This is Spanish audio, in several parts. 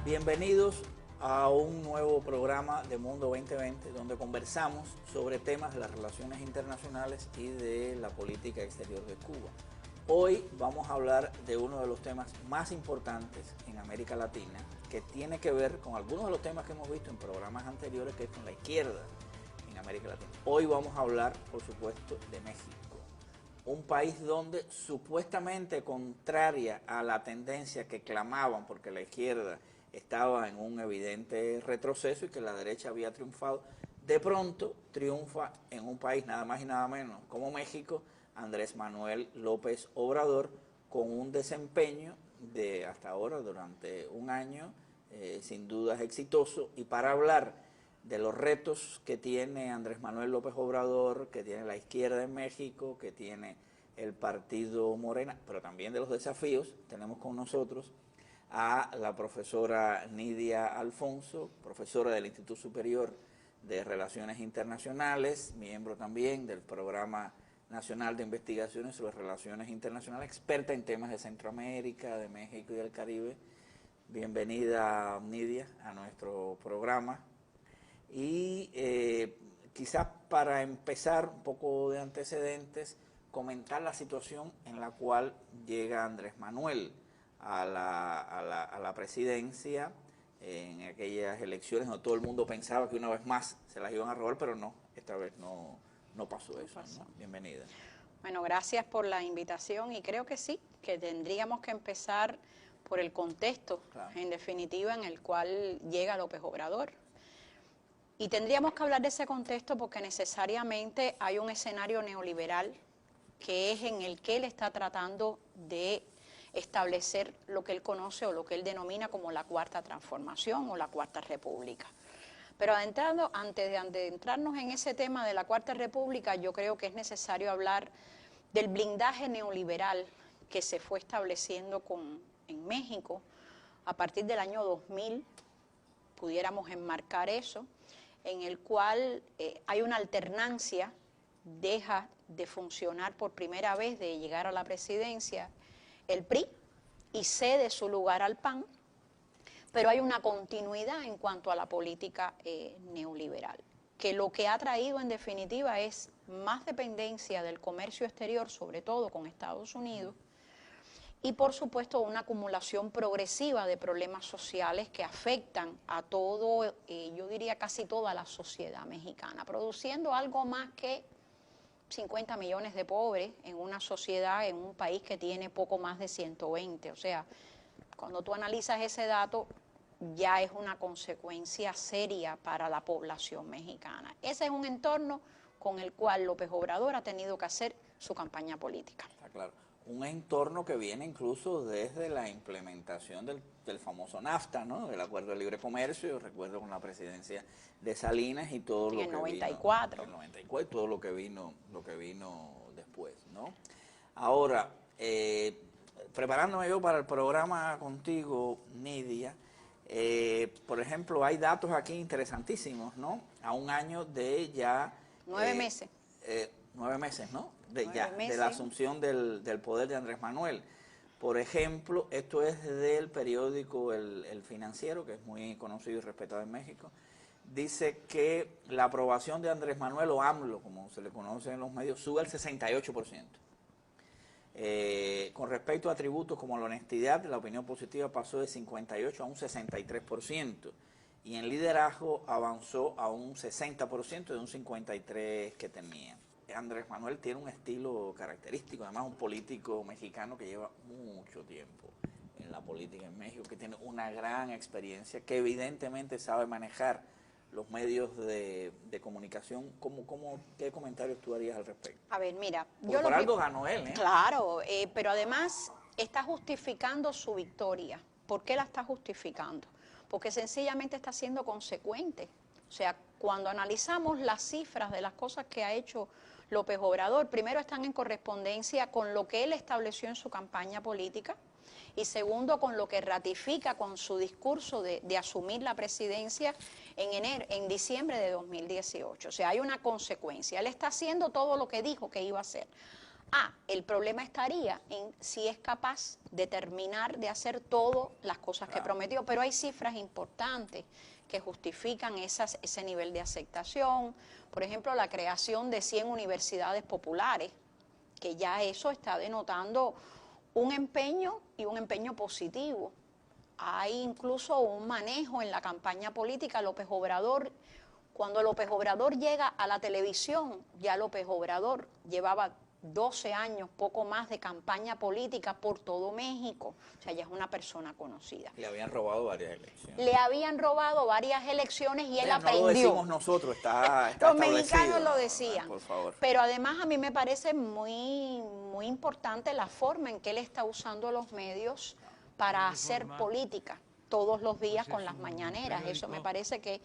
Bienvenidos a un nuevo programa de Mundo 2020 donde conversamos sobre temas de las relaciones internacionales y de la política exterior de Cuba. Hoy vamos a hablar de uno de los temas más importantes en América Latina, que tiene que ver con algunos de los temas que hemos visto en programas anteriores, que es con la izquierda en América Latina. Hoy vamos a hablar, por supuesto, de México, un país donde supuestamente, contraria a la tendencia que clamaban porque la izquierda estaba en un evidente retroceso y que la derecha había triunfado, de pronto triunfa en un país nada más y nada menos como México, Andrés Manuel López Obrador, con un desempeño de hasta ahora durante un año sin dudas exitoso. Y para hablar de los retos que tiene Andrés Manuel López Obrador, que tiene la izquierda en México, que tiene el partido Morena, pero también de los desafíos, tenemos con nosotros a la profesora Nidia Alfonso, profesora del Instituto Superior de Relaciones Internacionales, miembro también del Programa Nacional de Investigaciones sobre Relaciones Internacionales, experta en temas de Centroamérica, de México y del Caribe. Bienvenida, Nidia, a nuestro programa. Y quizás para empezar un poco de antecedentes, comentar la situación en la cual llega Andrés Manuel a la presidencia en aquellas elecciones donde todo el mundo pensaba que una vez más se las iban a robar, pero no, esta vez no pasó eso, ¿no? Bienvenida. Bueno, gracias por la invitación y creo que sí, que tendríamos que empezar por el contexto, claro, en definitiva, en el cual llega López Obrador. Y tendríamos que hablar de ese contexto porque necesariamente hay un escenario neoliberal que es en el que él está tratando de establecer lo que él conoce o lo que él denomina como la Cuarta Transformación o la Cuarta República. Pero antes de adentrarnos en ese tema de la Cuarta República, yo creo que es necesario hablar del blindaje neoliberal que se fue estableciendo en México a partir del año 2000, pudiéramos enmarcar eso, en el cual hay una alternancia, deja de funcionar por primera vez, de llegar a la presidencia el PRI y cede su lugar al PAN, pero hay una continuidad en cuanto a la política neoliberal, que lo que ha traído en definitiva es más dependencia del comercio exterior, sobre todo con Estados Unidos, y por supuesto una acumulación progresiva de problemas sociales que afectan a todo, yo diría casi toda la sociedad mexicana, produciendo algo más que 50 millones de pobres en una sociedad, en un país que tiene poco más de 120. O sea, cuando tú analizas ese dato, ya es una consecuencia seria para la población mexicana. Ese es un entorno con el cual López Obrador ha tenido que hacer su campaña política. Está claro. Un entorno que viene incluso desde la implementación del famoso NAFTA, ¿no? Del Acuerdo de Libre Comercio. Yo recuerdo con la presidencia de Salinas y todo lo que 94. Vino. En el 94 y todo lo que vino después, ¿no? Ahora, preparándome yo para el programa contigo, Nidia, por ejemplo, hay datos aquí interesantísimos, ¿no? A un año de ya... 9 meses. 9 meses, ¿no? De la asunción del poder de Andrés Manuel. Por ejemplo, esto es del periódico El Financiero, que es muy conocido y respetado en México. Dice que la aprobación de Andrés Manuel, o AMLO, como se le conoce en los medios, sube al 68%. Con respecto a atributos como la honestidad, la opinión positiva pasó de 58 a un 63%. Y en liderazgo avanzó a un 60% de un 53% que tenía. Andrés Manuel tiene un estilo característico, además un político mexicano que lleva mucho tiempo en la política en México, que tiene una gran experiencia, que evidentemente sabe manejar los medios de comunicación. ¿Qué comentarios tú harías al respecto? A ver, mira, porque por algo ganó él, ¿eh? Claro, pero además está justificando su victoria. ¿Por qué la está justificando? Porque sencillamente está siendo consecuente. O sea, cuando analizamos las cifras de las cosas que ha hecho López Obrador, primero están en correspondencia con lo que él estableció en su campaña política y segundo con lo que ratifica con su discurso de asumir la presidencia en diciembre de 2018. O sea, hay una consecuencia. Él está haciendo todo lo que dijo que iba a hacer. El problema estaría en si es capaz de terminar de hacer todas las cosas que prometió, pero hay cifras importantes que justifican ese nivel de aceptación. Por ejemplo, la creación de 100 universidades populares, que ya eso está denotando un empeño y un empeño positivo. Hay incluso un manejo en la campaña política. López Obrador, cuando López Obrador llega a la televisión, ya López Obrador llevaba 12 años, poco más, de campaña política por todo México. O sea, ya es una persona conocida. Le habían robado varias elecciones. Le habían robado varias elecciones y él aprendió. No lo decimos nosotros, está Los mexicanos lo decían. Por favor. Pero además a mí me parece muy importante la forma en que él está usando los medios para hacer política todos los días con las mañaneras. Eso me parece que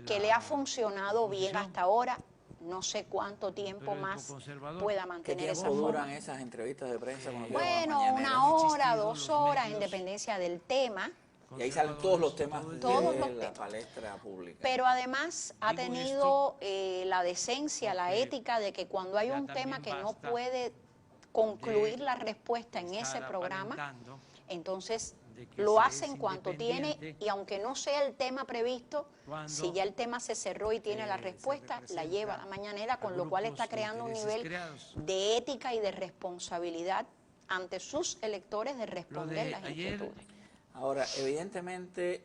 le ha funcionado bien hasta ahora. No sé cuánto tiempo más pueda mantener esa forma. ¿Qué tiempo duran esas entrevistas de prensa? Bueno, 1 hora, 2 horas, en dependencia del tema. Y ahí salen todos los temas de la palestra pública. Pero además ha tenido la decencia, la ética de que cuando hay un tema que no puede concluir la respuesta en ese programa, entonces lo hace en cuanto tiene, y aunque no sea el tema previsto, si ya el tema se cerró y tiene la respuesta, la lleva a la mañanera, con lo cual está creando un nivel de ética y de responsabilidad ante sus electores de responder las inquietudes. Ahora, evidentemente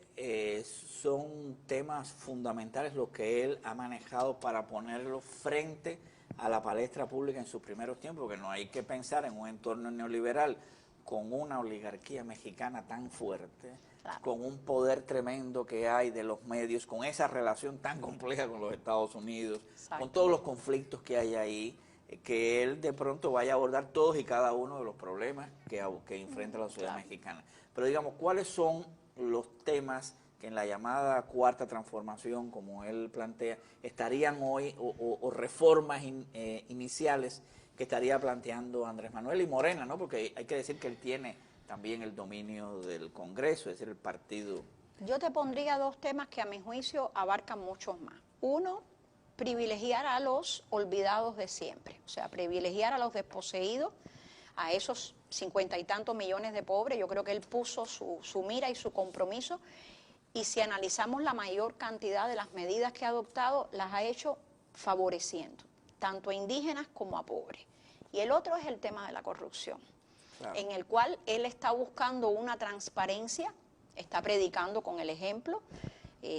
son temas fundamentales los que él ha manejado para ponerlo frente a la palestra pública en sus primeros tiempos, porque no hay que pensar en un entorno neoliberal con una oligarquía mexicana tan fuerte, con un poder tremendo que hay de los medios, con esa relación tan compleja con los Estados Unidos, con todos los conflictos que hay ahí, que él de pronto vaya a abordar todos y cada uno de los problemas que enfrenta la sociedad mexicana. Pero digamos, ¿cuáles son los temas que en la llamada cuarta transformación, como él plantea, estarían hoy, o reformas iniciales que estaría planteando Andrés Manuel y Morena, ¿no? Porque hay que decir que él tiene también el dominio del Congreso, es decir, el partido. Yo te pondría 2 temas que a mi juicio abarcan muchos más. Uno, privilegiar a los olvidados de siempre, o sea, privilegiar a los desposeídos, a esos 50 y tantos millones de pobres. Yo creo que él puso su mira y su compromiso, y si analizamos la mayor cantidad de las medidas que ha adoptado, las ha hecho favoreciendo tanto a indígenas como a pobres. Y el otro es el tema de la corrupción, en el cual él está buscando una transparencia, está predicando con el ejemplo,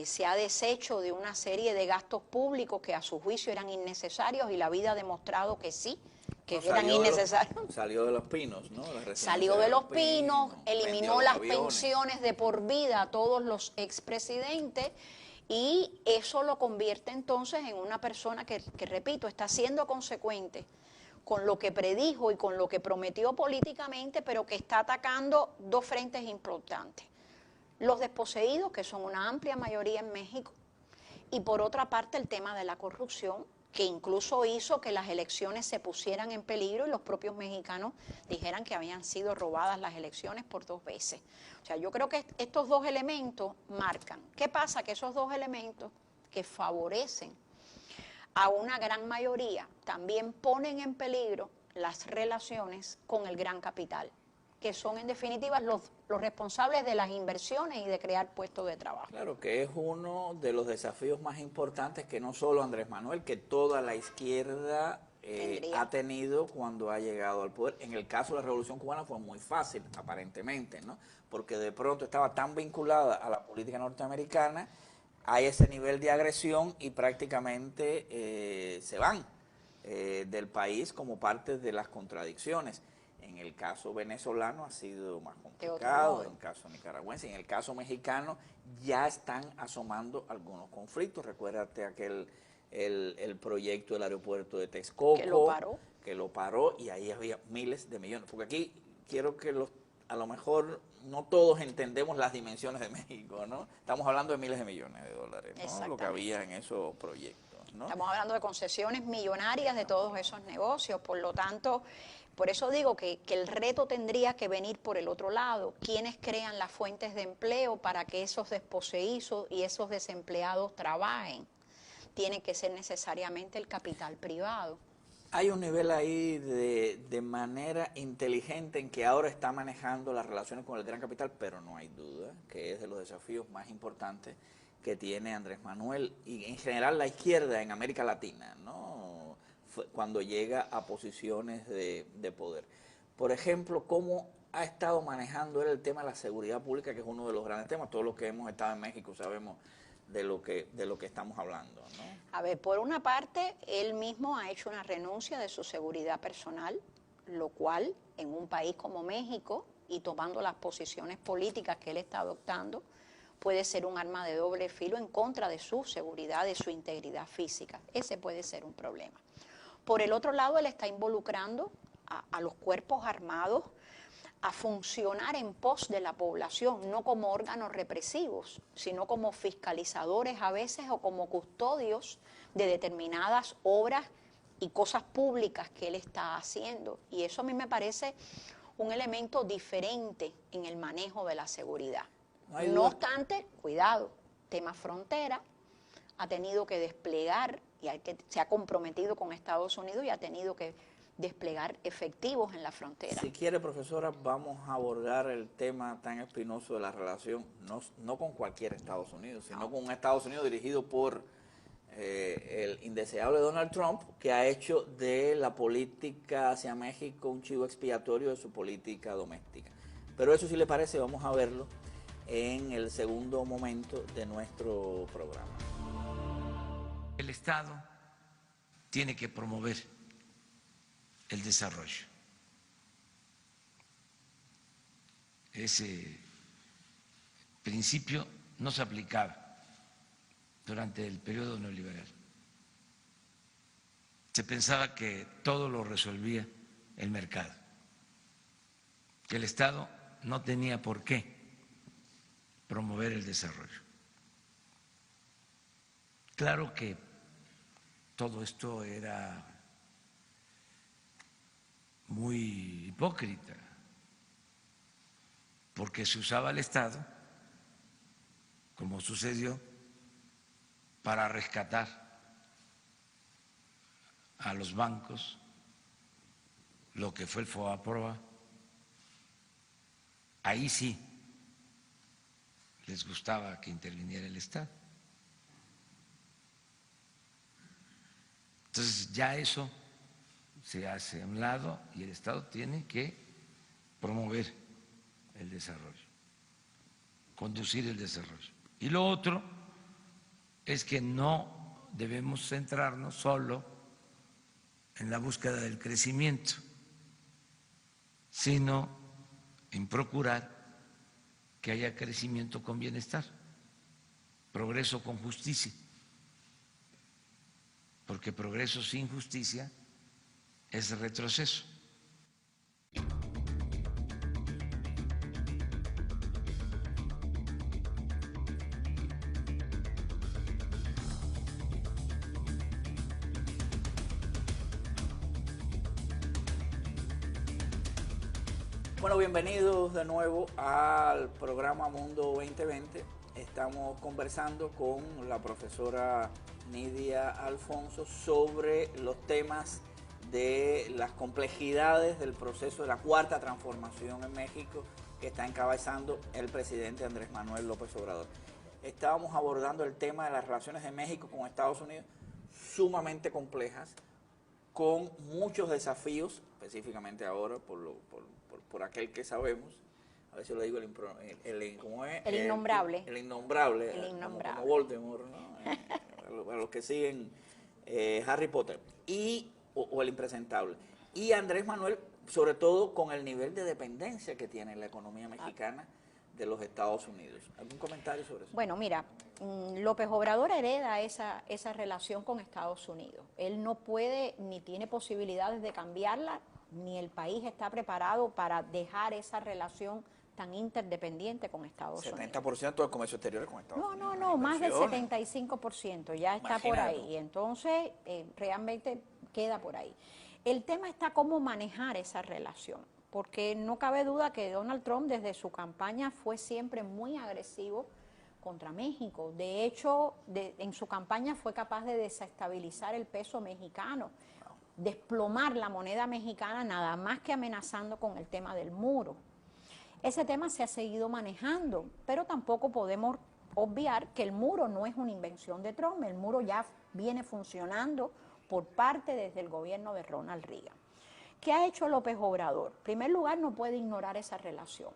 se ha deshecho de una serie de gastos públicos que a su juicio eran innecesarios, y la vida ha demostrado que sí, que eran innecesarios. Salió de Los Pinos, ¿no? Salió de Los Pinos, eliminó las pensiones de por vida a todos los expresidentes, y eso lo convierte entonces en una persona que repito, está siendo consecuente con lo que predijo y con lo que prometió políticamente, pero que está atacando 2 frentes importantes. Los desposeídos, que son una amplia mayoría en México, y por otra parte el tema de la corrupción, que incluso hizo que las elecciones se pusieran en peligro y los propios mexicanos dijeran que habían sido robadas las elecciones por 2 veces. O sea, yo creo que estos 2 elementos marcan. ¿Qué pasa? Que esos 2 elementos que favorecen a una gran mayoría también ponen en peligro las relaciones con el gran capital, que son en definitiva los responsables de las inversiones y de crear puestos de trabajo. Claro, que es uno de los desafíos más importantes que no solo Andrés Manuel, que toda la izquierda ha tenido cuando ha llegado al poder. En el caso de la Revolución Cubana fue muy fácil, aparentemente, ¿no? Porque de pronto estaba tan vinculada a la política norteamericana, hay ese nivel de agresión y prácticamente se van del país como parte de las contradicciones. En el caso venezolano ha sido más complicado, en el caso nicaragüense, en el caso mexicano ya están asomando algunos conflictos. Recuérdate el proyecto del aeropuerto de Texcoco, que lo paró, y ahí había miles de millones. Porque aquí quiero que a lo mejor no todos entendemos las dimensiones de México, ¿no? Estamos hablando de miles de millones de dólares, ¿no? Lo que había en esos proyectos, ¿no? Estamos hablando de concesiones millonarias de todos esos negocios, por lo tanto, por eso digo que el reto tendría que venir por el otro lado. ¿Quiénes crean las fuentes de empleo para que esos desposeídos y esos desempleados trabajen? Tiene que ser necesariamente el capital privado. Hay un nivel ahí de manera inteligente en que ahora está manejando las relaciones con el gran capital, pero no hay duda que es de los desafíos más importantes que tiene Andrés Manuel y en general la izquierda en América Latina, ¿no? Cuando llega a posiciones de poder. Por ejemplo, ¿cómo ha estado manejando él el tema de la seguridad pública, que es uno de los grandes temas? Todos los que hemos estado en México sabemos de lo que estamos hablando, ¿no? A ver, por una parte, él mismo ha hecho una renuncia de su seguridad personal, lo cual en un país como México y tomando las posiciones políticas que él está adoptando, puede ser un arma de doble filo en contra de su seguridad, de su integridad física. Ese puede ser un problema. Por el otro lado, él está involucrando a los cuerpos armados a funcionar en pos de la población, no como órganos represivos, sino como fiscalizadores a veces o como custodios de determinadas obras y cosas públicas que él está haciendo. Y eso a mí me parece un elemento diferente en el manejo de la seguridad. No obstante, cuidado, tema frontera, ha tenido que desplegar, se ha comprometido con Estados Unidos y ha tenido que desplegar efectivos en la frontera. Si quiere, profesora, vamos a abordar el tema tan espinoso de la relación, no con cualquier Estados Unidos, sino con un Estados Unidos dirigido por el indeseable Donald Trump, que ha hecho de la política hacia México un chivo expiatorio de su política doméstica. Pero eso, si le parece, vamos a verlo en el segundo momento de nuestro programa. El Estado tiene que promover el desarrollo. Ese principio no se aplicaba durante el periodo neoliberal. Se pensaba que todo lo resolvía el mercado, que el Estado no tenía por qué promover el desarrollo. Claro que todo esto era muy hipócrita, porque se usaba el Estado, como sucedió, para rescatar a los bancos, lo que fue el FOBAPROA. Ahí sí les gustaba que interviniera el Estado. Entonces ya eso se hace a un lado y el Estado tiene que promover el desarrollo, conducir el desarrollo. Y lo otro es que no debemos centrarnos solo en la búsqueda del crecimiento, sino en procurar que haya crecimiento con bienestar, progreso con justicia, porque progreso sin justicia es retroceso. Bueno, bienvenidos de nuevo al programa Mundo 2020. Estamos conversando con la profesora Nidia Alfonso sobre los temas de las complejidades del proceso de la cuarta transformación en México que está encabezando el presidente Andrés Manuel López Obrador. Estábamos abordando el tema de las relaciones de México con Estados Unidos, sumamente complejas, con muchos desafíos, específicamente ahora por aquel que sabemos, a ver si lo digo, ¿cómo es? El innombrable. El innombrable, como Voldemort, ¿no? A los que siguen Harry Potter, o el impresentable. Y Andrés Manuel, sobre todo con el nivel de dependencia que tiene la economía mexicana de los Estados Unidos. ¿Algún comentario sobre eso? Bueno, mira, López Obrador hereda esa relación con Estados Unidos. Él no puede ni tiene posibilidades de cambiarla, ni el país está preparado para dejar esa relación tan interdependiente con Estados Unidos. 70% del comercio exterior es con Estados Unidos. No, más del 75%, ya está por ahí. Entonces, realmente queda por ahí. El tema está cómo manejar esa relación, porque no cabe duda que Donald Trump desde su campaña fue siempre muy agresivo contra México. De hecho, en su campaña fue capaz de desestabilizar el peso mexicano. desplomar la moneda mexicana, nada más que amenazando con el tema del muro. Ese tema se ha seguido manejando, pero tampoco podemos obviar que el muro no es una invención de Trump, el muro ya viene funcionando por parte desde el gobierno de Ronald Reagan. ¿Qué ha hecho López Obrador? En primer lugar, no puede ignorar esa relación.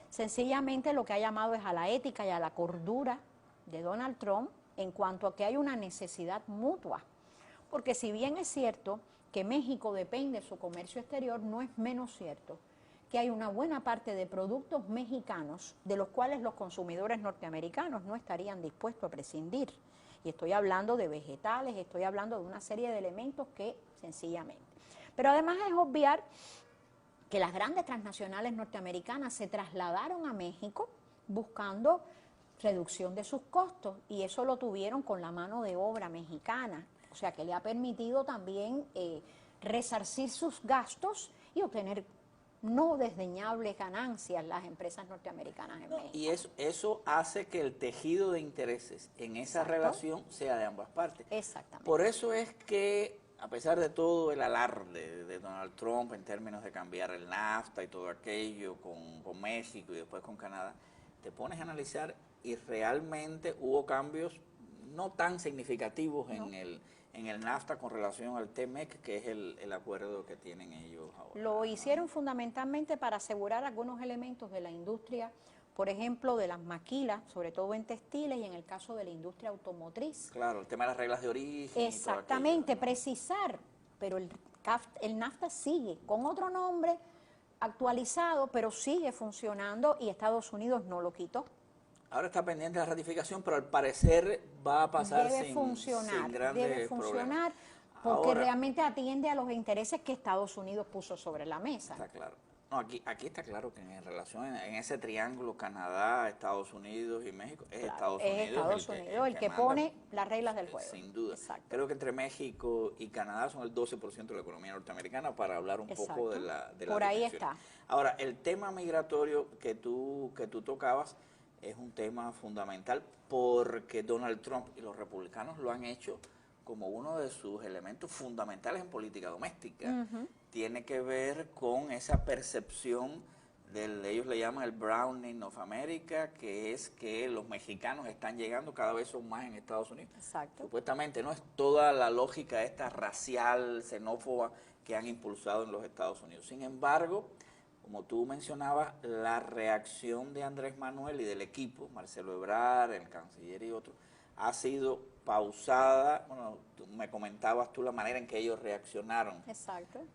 Sencillamente lo que ha llamado es a la ética y a la cordura de Donald Trump en cuanto a que hay una necesidad mutua. Porque si bien es cierto que México depende de su comercio exterior, no es menos cierto que hay una buena parte de productos mexicanos de los cuales los consumidores norteamericanos no estarían dispuestos a prescindir. Y estoy hablando de vegetales, estoy hablando de una serie de elementos que sencillamente. Pero además es obviar que las grandes transnacionales norteamericanas se trasladaron a México buscando reducción de sus costos y eso lo tuvieron con la mano de obra mexicana, o sea que le ha permitido también resarcir sus gastos y obtener no desdeñables ganancias las empresas norteamericanas en México. Y eso hace que el tejido de intereses en esa relación sea de ambas partes. Exactamente. Por eso es que, a pesar de todo el alarde de Donald Trump en términos de cambiar el NAFTA y todo aquello con México y después con Canadá, te pones a analizar y realmente hubo cambios no tan significativos en el NAFTA con relación al TMEC, que es el acuerdo que tienen ellos ahora. Lo hicieron fundamentalmente para asegurar algunos elementos de la industria, por ejemplo, de las maquilas, sobre todo en textiles y en el caso de la industria automotriz. Claro, el tema de las reglas de origen. Exactamente, precisar, pero el NAFTA sigue con otro nombre actualizado, pero sigue funcionando y Estados Unidos no lo quitó. Ahora está pendiente de la ratificación, pero al parecer va a pasar sin grandes problemas. Porque ahora, realmente atiende a los intereses que Estados Unidos puso sobre la mesa. Está claro. No, aquí está claro que en relación en ese triángulo Canadá, Estados Unidos y México, es Estados Unidos el que pone las reglas del juego. Sin duda. Exacto. Creo que entre México y Canadá son el 12% de la economía norteamericana, para hablar un poco de la Por ahí está. Ahora, el tema migratorio que tú tocabas es un tema fundamental porque Donald Trump y los republicanos lo han hecho como uno de sus elementos fundamentales en política doméstica. Tiene que ver con esa percepción ellos le llaman el Browning of America, que es que los mexicanos están llegando, cada vez son más en Estados Unidos. Exacto. Supuestamente no es toda la lógica esta racial, xenófoba que han impulsado en los Estados Unidos. Sin embargo, como tú mencionabas, la reacción de Andrés Manuel y del equipo, Marcelo Ebrard, el canciller y otros, ha sido pausada. Bueno, me comentabas tú la manera en que ellos reaccionaron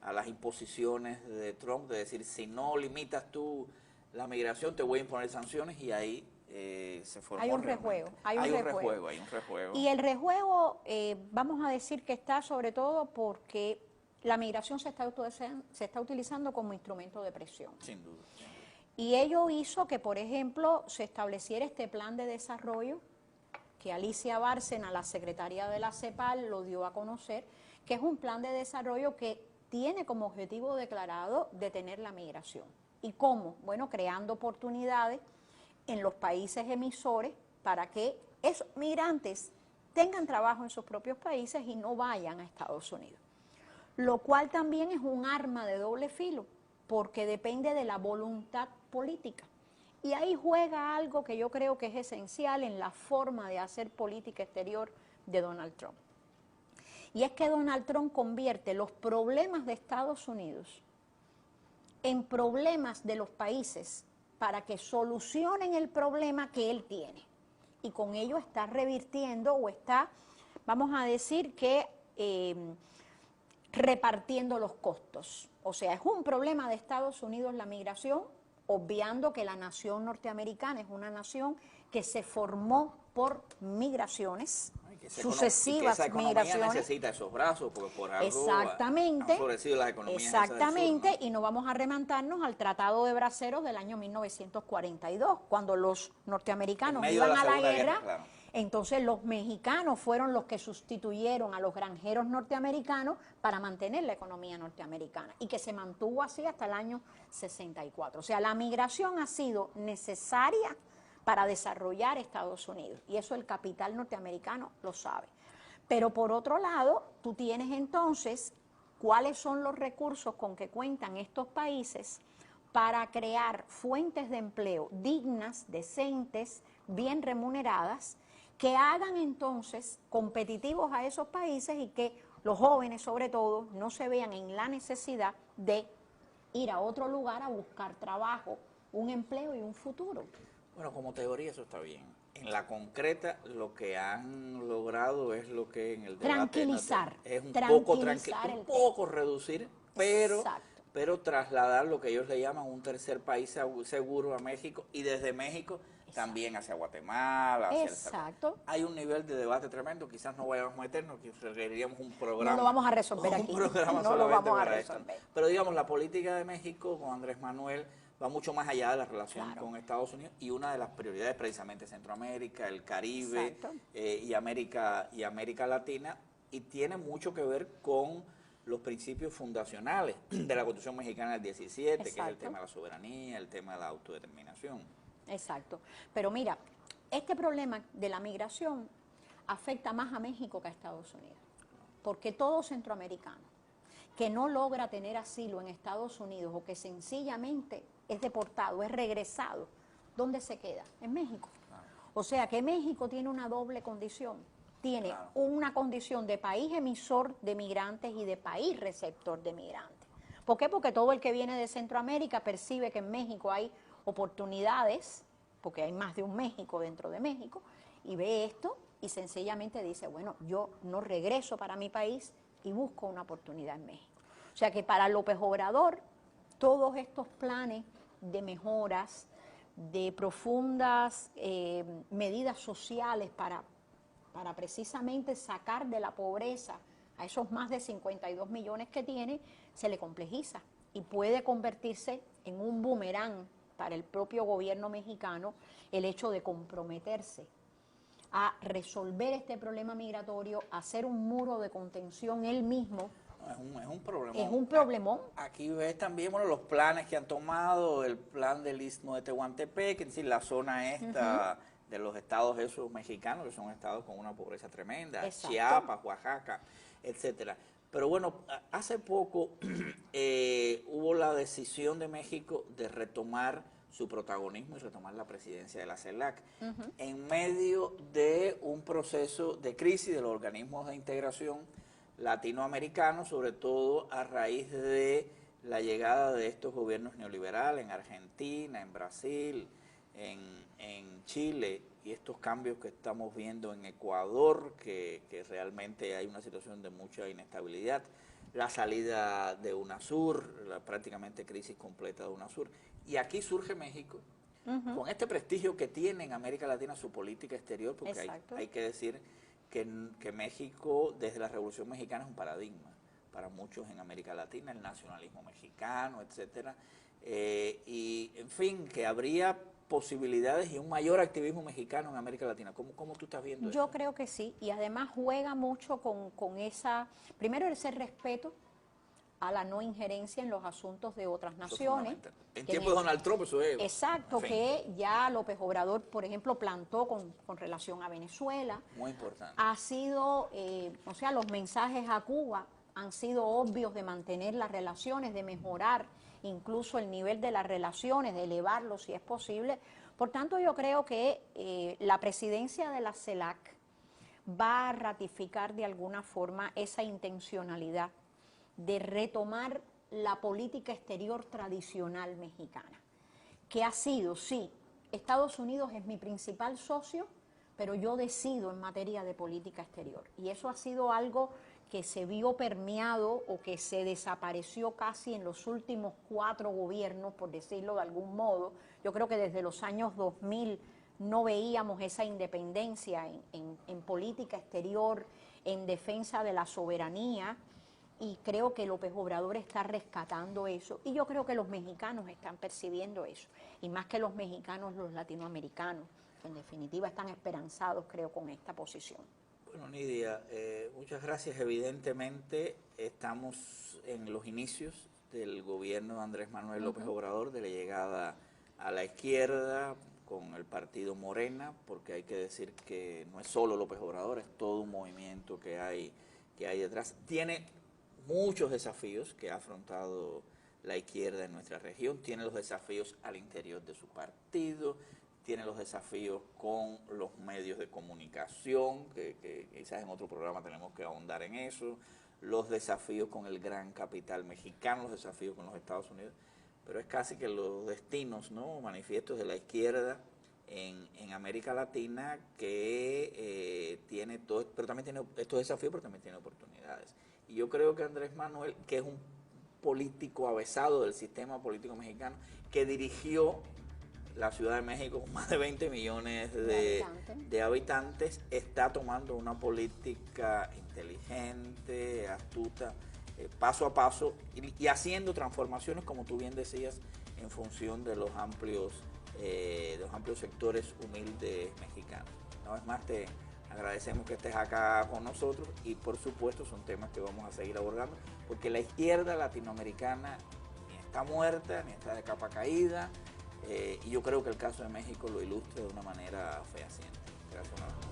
a las imposiciones de Trump, de decir, si no limitas tú la migración, te voy a imponer sanciones, y ahí se formó. Hay un rejuego. Hay un rejuego. Y el rejuego, vamos a decir que está sobre todo porque la migración se está utilizando como instrumento de presión. Sin duda. Y ello hizo que, por ejemplo, se estableciera este plan de desarrollo que Alicia Bárcena, la secretaria de la CEPAL, lo dio a conocer, que es un plan de desarrollo que tiene como objetivo declarado detener la migración. ¿Y cómo? Bueno, creando oportunidades en los países emisores para que esos migrantes tengan trabajo en sus propios países y no vayan a Estados Unidos. Lo cual también es un arma de doble filo, porque depende de la voluntad política. Y ahí juega algo que yo creo que es esencial en la forma de hacer política exterior de Donald Trump. Y es que Donald Trump convierte los problemas de Estados Unidos en problemas de los países para que solucionen el problema que él tiene. Y con ello está revirtiendo o está, vamos a decir que repartiendo los costos. O sea, es un problema de Estados Unidos la migración, obviando que la nación norteamericana es una nación que se formó por migraciones, sucesivas migraciones. Necesita esos brazos porque por algo exactamente, han florecido las economías. Exactamente, del sur, ¿no? Y no vamos a remontarnos al Tratado de Braceros del año 1942, cuando los norteamericanos iban a la guerra. Claro. Entonces los mexicanos fueron los que sustituyeron a los granjeros norteamericanos para mantener la economía norteamericana y que se mantuvo así hasta el año 64. O sea, la migración ha sido necesaria para desarrollar Estados Unidos y eso el capital norteamericano lo sabe. Pero por otro lado, tú tienes entonces cuáles son los recursos con que cuentan estos países para crear fuentes de empleo dignas, decentes, bien remuneradas, que hagan entonces competitivos a esos países y que los jóvenes, sobre todo, no se vean en la necesidad de ir a otro lugar a buscar trabajo, un empleo y un futuro. Bueno, como teoría eso está bien. En la concreta, lo que han logrado es lo que en el debate tranquilizar, es un poco reducir, pero trasladar lo que ellos le llaman un tercer país seguro a México, y desde México también hacia Guatemala, hacia El Salvador. Hay un nivel de debate tremendo, quizás no vayamos a meternos, que requeriríamos un programa. No lo vamos a resolver aquí. No lo vamos a resolver. Pero digamos, la política de México con Andrés Manuel va mucho más allá de la relación con Estados Unidos, y una de las prioridades precisamente Centroamérica, el Caribe y América Latina, y tiene mucho que ver con los principios fundacionales de la Constitución Mexicana del 17, que es el tema de la soberanía, el tema de la autodeterminación. Exacto. Pero mira, este problema de la migración afecta más a México que a Estados Unidos, porque todo centroamericano que no logra tener asilo en Estados Unidos o que sencillamente es deportado, es regresado, ¿dónde se queda? En México. O sea que México tiene una doble condición. Tiene una condición de país emisor de migrantes y de país receptor de migrantes. ¿Por qué? Porque todo el que viene de Centroamérica percibe que en México hay oportunidades, porque hay más de un México dentro de México, y ve esto y sencillamente dice, bueno, yo no regreso para mi país y busco una oportunidad en México. O sea que para López Obrador, todos estos planes de mejoras, de profundas medidas sociales para precisamente sacar de la pobreza a esos más de 52 millones que tiene, se le complejiza y puede convertirse en un boomerang para el propio gobierno mexicano el hecho de comprometerse a resolver este problema migratorio, a hacer un muro de contención él mismo. Es un problemón. Es un problemón. Aquí ves también los planes que han tomado, el plan del Istmo de Tehuantepec, es decir, la zona esta de los estados esos mexicanos, que son estados con una pobreza tremenda, Chiapas, Oaxaca, etcétera. Pero bueno, hace poco hubo la decisión de México de retomar su protagonismo y retomar la presidencia de la CELAC en medio de un proceso de crisis de los organismos de integración latinoamericanos, sobre todo a raíz de la llegada de estos gobiernos neoliberales en Argentina, en Brasil, en Chile, y estos cambios que estamos viendo en Ecuador, que realmente hay una situación de mucha inestabilidad, la salida de UNASUR, la prácticamente crisis completa de UNASUR, y aquí surge México, con este prestigio que tiene en América Latina su política exterior, porque hay que decir que México, desde la Revolución Mexicana, es un paradigma para muchos en América Latina, el nacionalismo mexicano, etcétera, y en fin, que habría posibilidades y un mayor activismo mexicano en América Latina. ¿Cómo tú estás viendo eso? Yo creo que sí, y además juega mucho con esa, primero ese respeto a la no injerencia en los asuntos de otras naciones. En tiempo de Donald Trump eso es. Exacto, en fin, que ya López Obrador, por ejemplo, plantó con relación a Venezuela. Muy importante. Ha sido, o sea, los mensajes a Cuba han sido obvios de mantener las relaciones, de mejorar incluso el nivel de las relaciones, de elevarlo si es posible. Por tanto, yo creo que la presidencia de la CELAC va a ratificar de alguna forma esa intencionalidad de retomar la política exterior tradicional mexicana, que ha sido, sí, Estados Unidos es mi principal socio, pero yo decido en materia de política exterior. Y eso ha sido algo que se vio permeado o que se desapareció casi en los últimos 4 gobiernos, por decirlo de algún modo. Yo creo que desde los años 2000 no veíamos esa independencia en política exterior, en defensa de la soberanía, y creo que López Obrador está rescatando eso, y yo creo que los mexicanos están percibiendo eso, y más que los mexicanos, los latinoamericanos, que en definitiva están esperanzados, creo, con esta posición. Bueno, Nidia, muchas gracias. Evidentemente estamos en los inicios del gobierno de Andrés Manuel López Obrador, de la llegada a la izquierda con el partido Morena, porque hay que decir que no es solo López Obrador, es todo un movimiento que hay detrás. Tiene muchos desafíos que ha afrontado la izquierda en nuestra región, tiene los desafíos al interior de su partido, tiene los desafíos con los medios de comunicación, que quizás en otro programa tenemos que ahondar en eso, los desafíos con el gran capital mexicano, los desafíos con los Estados Unidos, pero es casi que los destinos, ¿no?, manifiestos de la izquierda en América Latina, que tiene todo, pero también tiene estos desafíos, pero también tiene oportunidades. Y yo creo que Andrés Manuel, que es un político avesado del sistema político mexicano, que dirigió la Ciudad de México con más de 20 millones de habitantes, está tomando una política inteligente, astuta, paso a paso, y haciendo transformaciones, como tú bien decías, en función de los amplios sectores humildes mexicanos. Una vez más te agradecemos que estés acá con nosotros, y por supuesto son temas que vamos a seguir abordando, porque la izquierda latinoamericana ni está muerta, ni está de capa caída, y yo creo que el caso de México lo ilustra de una manera fehaciente. Gracias.